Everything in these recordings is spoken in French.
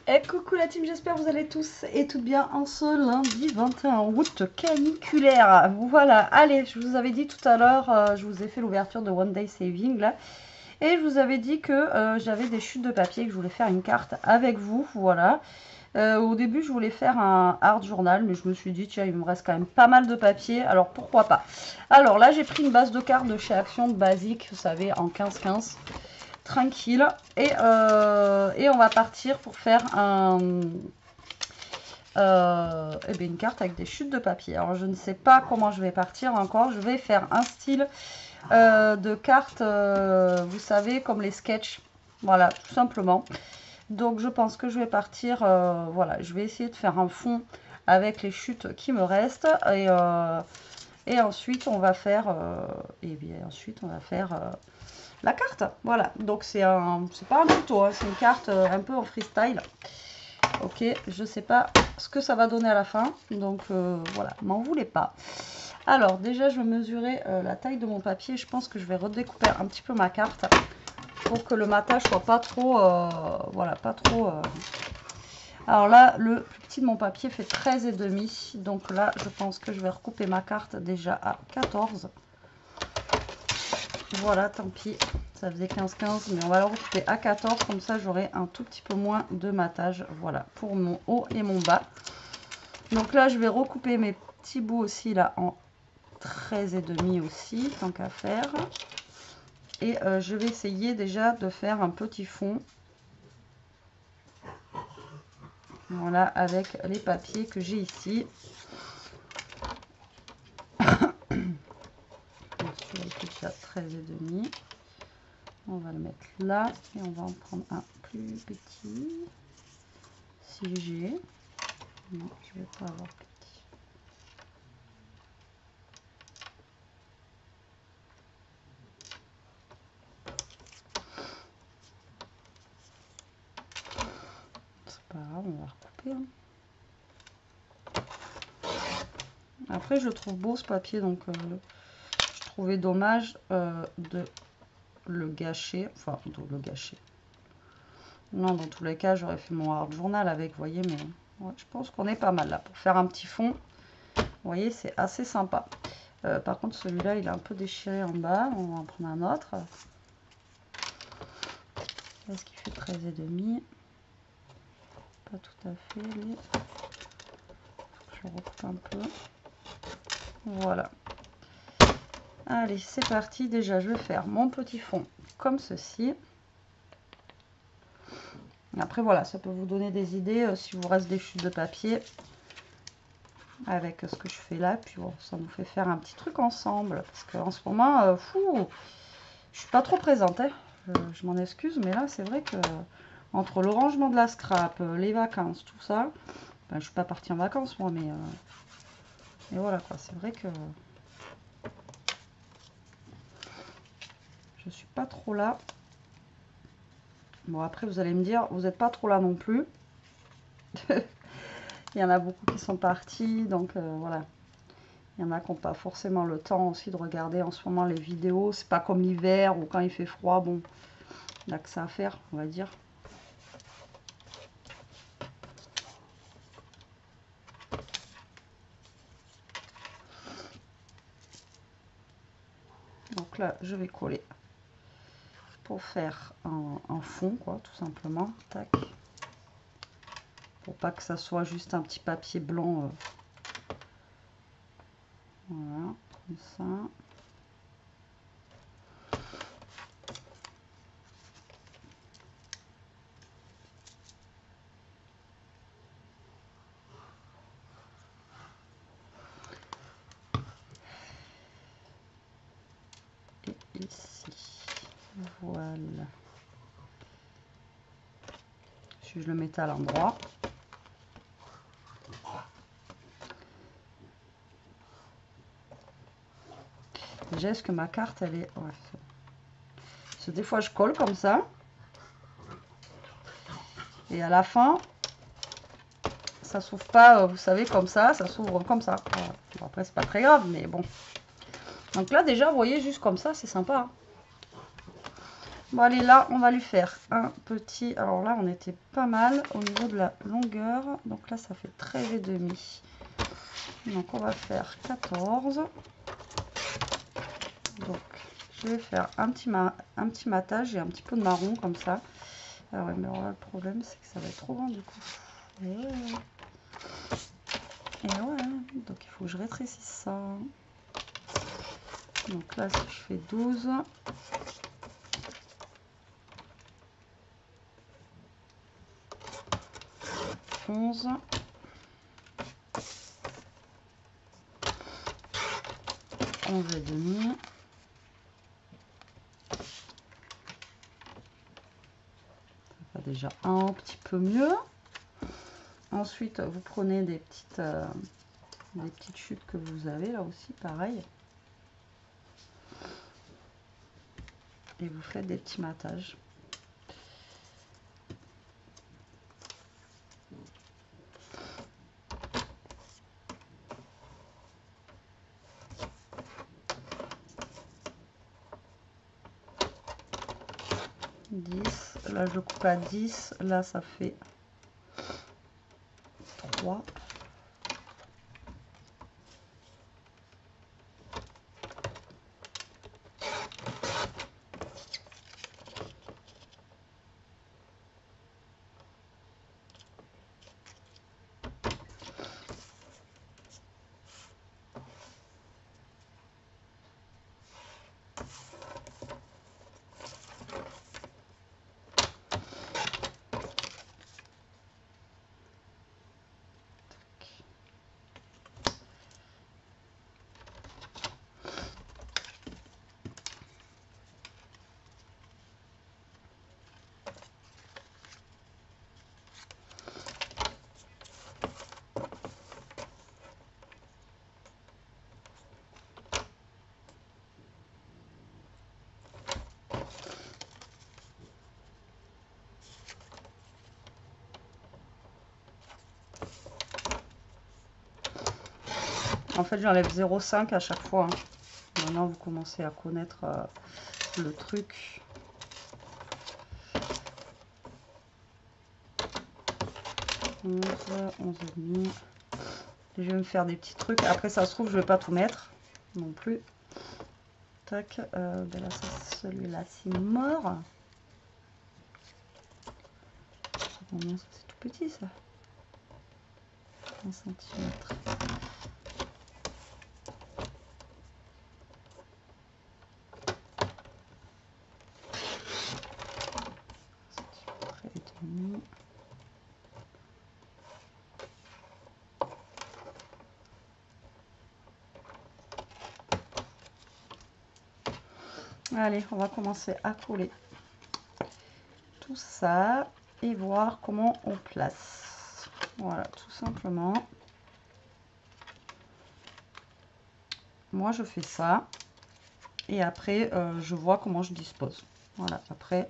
Et coucou la team, j'espère que vous allez tous et toutes bien en ce lundi 21 août caniculaire. Voilà, allez, je vous avais dit tout à l'heure, je vous ai fait l'ouverture de One Day Saving là. Et je vous avais dit que j'avais des chutes de papier, que je voulais faire une carte avec vous, voilà. Au début, je voulais faire un art journal, mais je me suis dit, tiens, il me reste quand même pas mal de papier, alors pourquoi pas. Alors là, j'ai pris une base de cartes de chez Action de basique, vous savez, en 15-15. Tranquille. Et on va partir pour faire une carte avec des chutes de papier. Alors je ne sais pas comment je vais partir encore. Je vais faire un style de carte, vous savez, comme les sketchs. Voilà, tout simplement. Donc je pense que je vais partir, voilà, je vais essayer de faire un fond avec les chutes qui me restent. Et ensuite on va faire, la carte. Voilà, donc c'est pas un tuto, hein, c'est une carte un peu en freestyle. Ok, je sais pas ce que ça va donner à la fin, donc voilà, m'en voulez pas. Alors déjà, je vais mesurer la taille de mon papier. Je pense que je vais redécouper un petit peu ma carte pour que le matage soit pas trop, voilà, pas trop. Alors là, le plus petit de mon papier fait 13,5, donc là, je pense que je vais recouper ma carte déjà à 14. Voilà, tant pis, ça faisait 15-15, mais on va le recouper à 14, comme ça j'aurai un tout petit peu moins de matage, voilà, pour mon haut et mon bas. Donc là, je vais recouper mes petits bouts aussi, là, en 13,5 aussi, tant qu'à faire. Et je vais essayer déjà de faire un petit fond, voilà, avec les papiers que j'ai ici. Celui-là est déjà 13,5. On va le mettre là et on va en prendre un plus petit. Si j'ai. Non, je ne vais pas avoir petit. C'est pas grave, on va recouper. Hein. Après, je le trouve beau ce papier, donc je trouvais dommage de le gâcher. Enfin, de le gâcher. Non, dans tous les cas, j'aurais fait mon art journal avec, vous voyez, mais ouais, je pense qu'on est pas mal là. Pour faire un petit fond, vous voyez, c'est assez sympa. Par contre, celui-là, il est un peu déchiré en bas. On va en prendre un autre. Est-ce qu'il fait 13,5? Pas tout à fait, lui. Je recoupe un peu. Voilà. Allez, c'est parti. Déjà, je vais faire mon petit fond comme ceci. Après, voilà, ça peut vous donner des idées si vous reste des chutes de papier avec ce que je fais là. Puis bon, ça nous fait faire un petit truc ensemble. Parce qu'en ce moment, je suis pas trop présente. Hein. Je m'en excuse, mais là, c'est vrai que entre le rangement de la scrap, les vacances, tout ça, ben, je suis pas partie en vacances moi, mais voilà quoi. C'est vrai que je suis pas trop là. Bon, après, vous allez me dire, vous n'êtes pas trop là non plus. Il y en a beaucoup qui sont partis, donc voilà. Il y en a qui n'ont pas forcément le temps aussi de regarder en ce moment les vidéos. C'est pas comme l'hiver ou quand il fait froid, bon, il n'y a que ça à faire, on va dire. Donc là, je vais coller pour faire un fond, quoi, tout simplement. Tac. Pour pas que ça soit juste un petit papier blanc. Voilà, comme ça. Et ici. Voilà. Si je le mettais à l'endroit. Déjà, est-ce que ma carte, elle est... Ouais, parce que des fois, je colle comme ça. Et à la fin, ça s'ouvre pas, vous savez, comme ça s'ouvre comme ça. Voilà. Bon, après, c'est pas très grave, mais bon. Donc là, déjà, vous voyez, juste comme ça, c'est sympa. Hein. Bon, allez, là, on va lui faire un petit... Alors là, on était pas mal au niveau de la longueur. Donc là, ça fait 13,5. Donc, on va faire 14. Donc, je vais faire un petit matage et un petit peu de marron comme ça. Ah ouais, mais alors là, le problème, c'est que ça va être trop grand du coup. Et ouais, donc il faut que je rétrécisse ça. Donc là, si je fais 12, 11, 11 et demi. Ça va déjà un petit peu mieux. Ensuite, vous prenez des petites chutes que vous avez là aussi, pareil. Et vous faites des petits matages. Là, je le coupe à 10. Là, ça fait 3. En fait, j'enlève 0,5 à chaque fois. Maintenant, vous commencez à connaître le truc. Onze et demi. Je vais me faire des petits trucs. Après, ça se trouve, je vais pas tout mettre non plus. Tac. Ben là, celui-là, c'est mort. Combien ça? C'est tout petit, ça. 1 cm. Allez, on va commencer à coller tout ça et voir comment on place. Voilà, tout simplement. Moi, je fais ça. Et après, je vois comment je dispose. Voilà, après...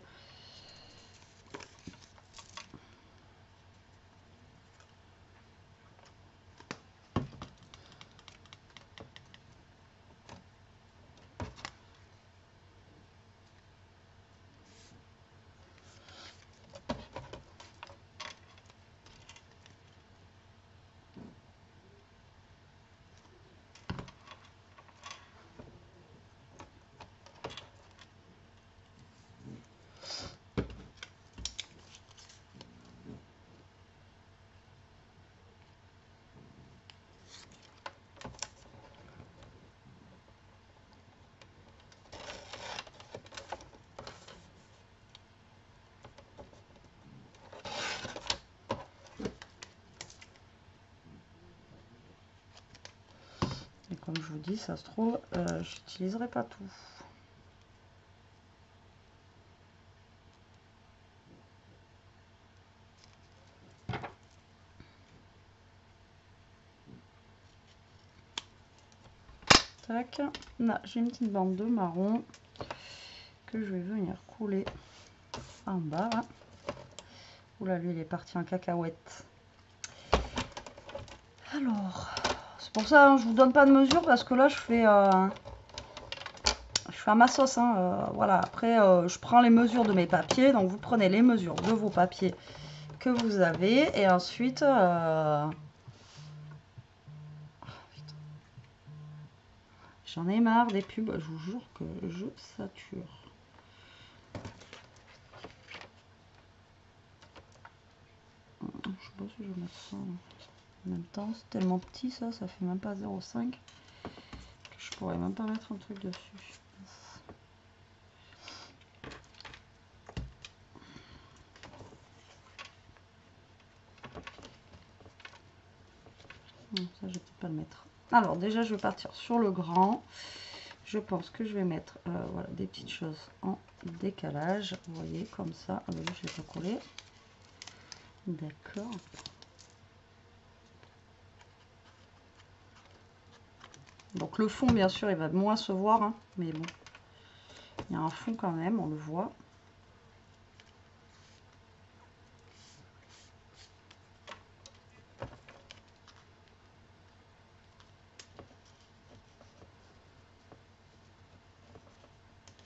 Et comme je vous dis, ça se trouve, j'utiliserai pas tout. Tac. Là, j'ai une petite bande de marron que je vais venir couler en bas. Oula, lui, il est parti en cacahuète. Alors, c'est pour ça, hein, je vous donne pas de mesure parce que là, je fais à ma sauce, hein, voilà. Après, je prends les mesures de mes papiers. Donc, vous prenez les mesures de vos papiers que vous avez. Et ensuite, j'en ai marre des pubs. Je vous jure que je sature. Je sais pas si je vais mettre ça en même temps. C'est tellement petit, ça fait même pas 0,5 que je pourrais même pas mettre un truc dessus. Non, ça, je vais peut-être pas le mettre. Alors, déjà, je vais partir sur le grand. Je pense que je vais mettre voilà, des petites choses en décalage. Vous voyez, comme ça. Ah, ben, je vais pas coller. D'accord. Donc, le fond, bien sûr, il va moins se voir. Hein, mais bon, il y a un fond quand même, on le voit.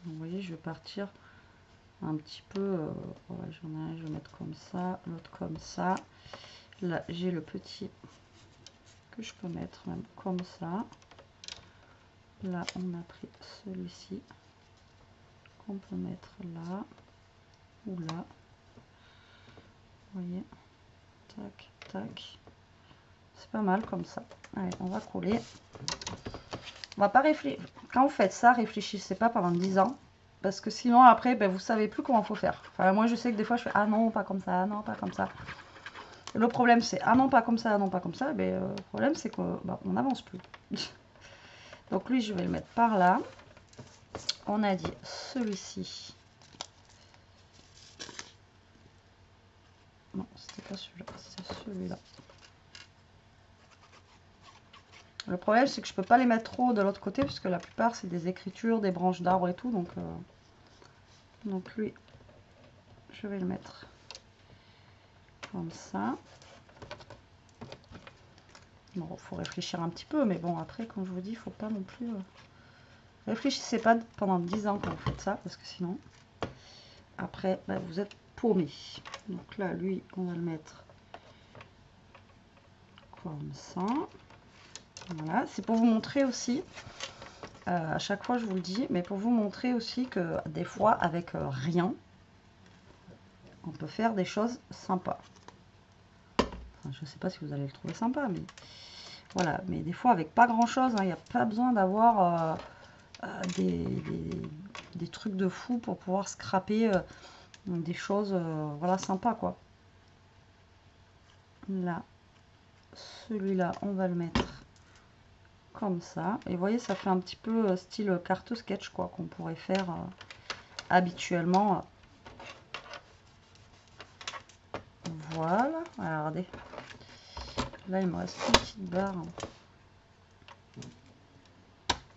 Vous voyez, je vais partir un petit peu, ouais, j'en ai un, je vais mettre comme ça, l'autre comme ça. Là, j'ai le petit que je peux mettre même comme ça. Là, on a pris celui-ci qu'on peut mettre là ou là. Vous voyez, tac, tac. C'est pas mal comme ça. Allez, on va coller. On va pas réfléchir. Quand vous faites ça, réfléchissez pas pendant 10 ans. Parce que sinon, après, ben, vous savez plus comment faut faire. Enfin, moi, je sais que des fois, je fais ah non, pas comme ça, ah non, pas comme ça. Et le problème, c'est ah non, pas comme ça, ah non, pas comme ça. Ben, le problème, c'est qu'on n'avance plus. Donc, lui, je vais le mettre par là. On a dit celui-ci. Non, c'était pas celui-là, c'était celui-là. Le problème, c'est que je peux pas les mettre trop de l'autre côté, puisque la plupart, c'est des écritures, des branches d'arbres et tout. Donc lui, je vais le mettre comme ça. Bon, il faut réfléchir un petit peu, mais bon, après, comme je vous dis, il faut pas non plus... Réfléchissez pas pendant 10 ans quand vous faites ça, parce que sinon, après, bah, vous êtes paumé. Donc là, lui, on va le mettre comme ça. Voilà, c'est pour vous montrer aussi, à chaque fois je vous le dis, mais pour vous montrer aussi que des fois, avec rien, on peut faire des choses sympas. Enfin, je ne sais pas si vous allez le trouver sympa, mais voilà. Mais des fois, avec pas grand-chose, il n'y a pas besoin d'avoir des trucs de fou pour pouvoir scraper des choses voilà, sympas, quoi. Là, celui-là, on va le mettre comme ça. Et vous voyez, ça fait un petit peu style carte sketch, quoi, qu'on pourrait faire habituellement. Voilà, regardez. Là, il me reste une petite barre.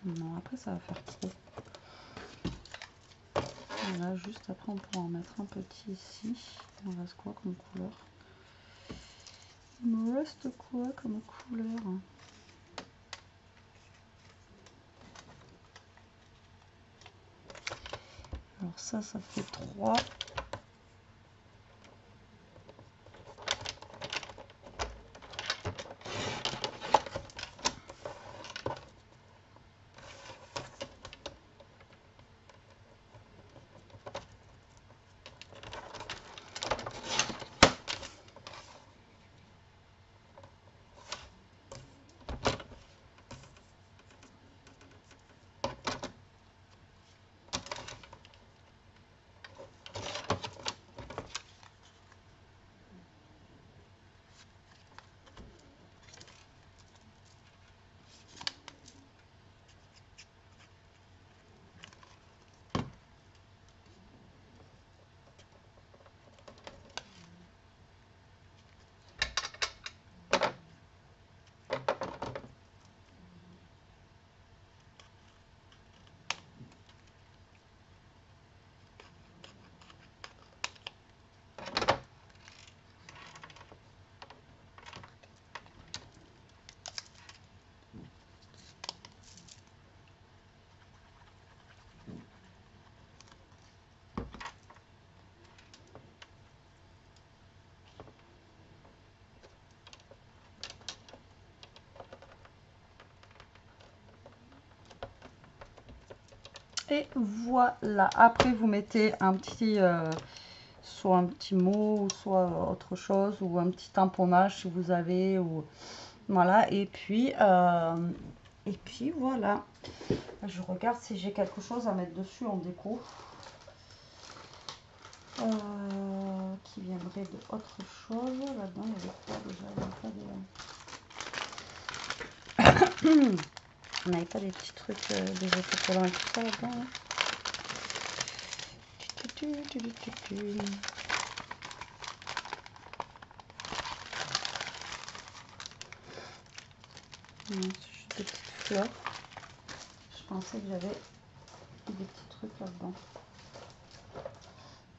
Non, après, ça va faire trop. Voilà, juste après, on pourra en mettre un petit ici. Il me reste quoi comme couleur? Il me reste quoi comme couleur? Alors ça fait 3. Et voilà, après vous mettez un petit, soit un petit mot, soit autre chose, ou un petit tamponnage si vous avez, ou voilà, et puis voilà. Je regarde si j'ai quelque chose à mettre dessus en déco. Qui viendrait de autre chose. Là-dedans, il n'y avait pas déjà, on n'avait pas des petits trucs, des autocollants et tout ça là-dedans. Hein. Non, c'est juste des petites fleurs. Je pensais que j'avais des petits trucs là-dedans.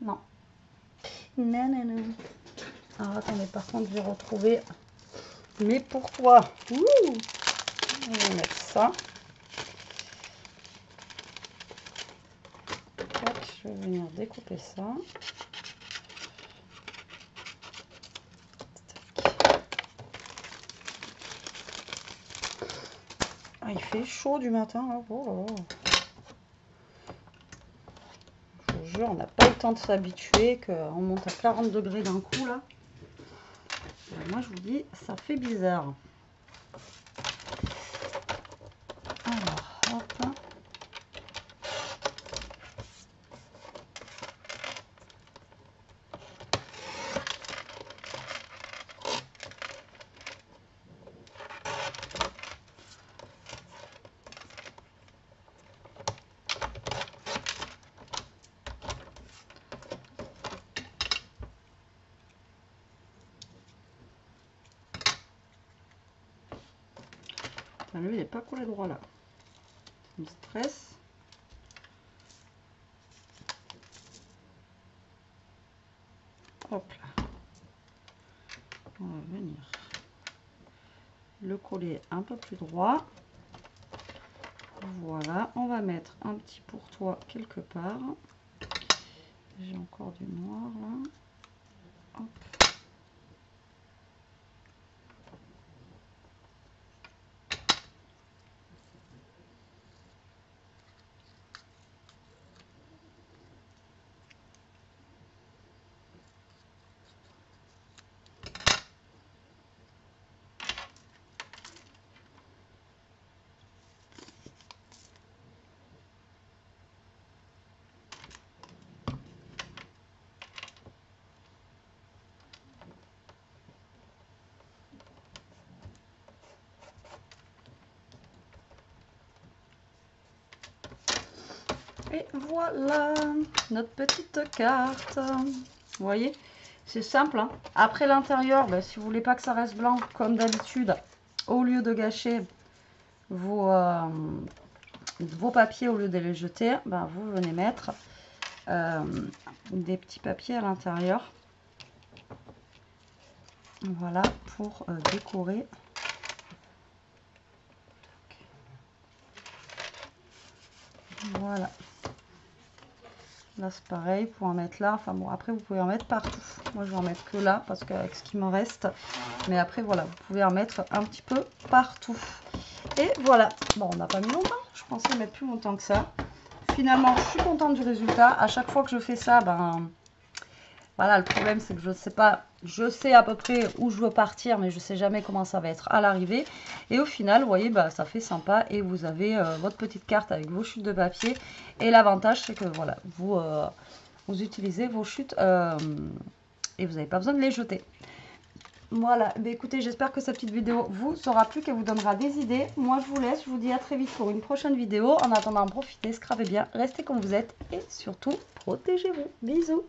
Non. Non, non, non. Alors attendez, par contre, je vais retrouver. Mais pourquoi? Ouh, on va mettre ça. Hop, je vais venir découper ça. Ah, il fait chaud du matin. Hein. Oh là là. Je vous jure, on n'a pas le temps de s'habituer, qu'on monte à 40 degrés d'un coup là. Et moi je vous dis, ça fait bizarre. Alors, hop. Lui, il n'est pas collé droit là. Ça me stresse. Hop là. On va venir le coller un peu plus droit. Voilà. On va mettre un petit pour toi quelque part. J'ai encore du noir là. Hop. Et voilà notre petite carte. Vous voyez, c'est simple. Hein. Après l'intérieur, ben, si vous voulez pas que ça reste blanc, comme d'habitude, au lieu de gâcher vos papiers, au lieu de les jeter, ben, vous venez mettre des petits papiers à l'intérieur. Voilà, pour décorer. Voilà. Là c'est pareil, pour en mettre là, enfin bon après vous pouvez en mettre partout. Moi je vais en mettre que là parce qu'avec ce qui me reste, mais après voilà, vous pouvez en mettre un petit peu partout. Et voilà, bon on n'a pas mis longtemps, je pensais mettre plus longtemps que ça. Finalement je suis contente du résultat, à chaque fois que je fais ça, ben voilà, le problème c'est que je sais pas, je sais à peu près où je veux partir, mais je sais jamais comment ça va être à l'arrivée. Et au final, vous voyez, bah, ça fait sympa et vous avez votre petite carte avec vos chutes de papier. Et l'avantage c'est que voilà, vous utilisez vos chutes et vous n'avez pas besoin de les jeter. Voilà, bah, écoutez, j'espère que cette petite vidéo vous aura plu, qu'elle vous donnera des idées. Moi je vous laisse, je vous dis à très vite pour une prochaine vidéo. En attendant, profitez, scravez bien, restez comme vous êtes et surtout, protégez-vous. Bisous.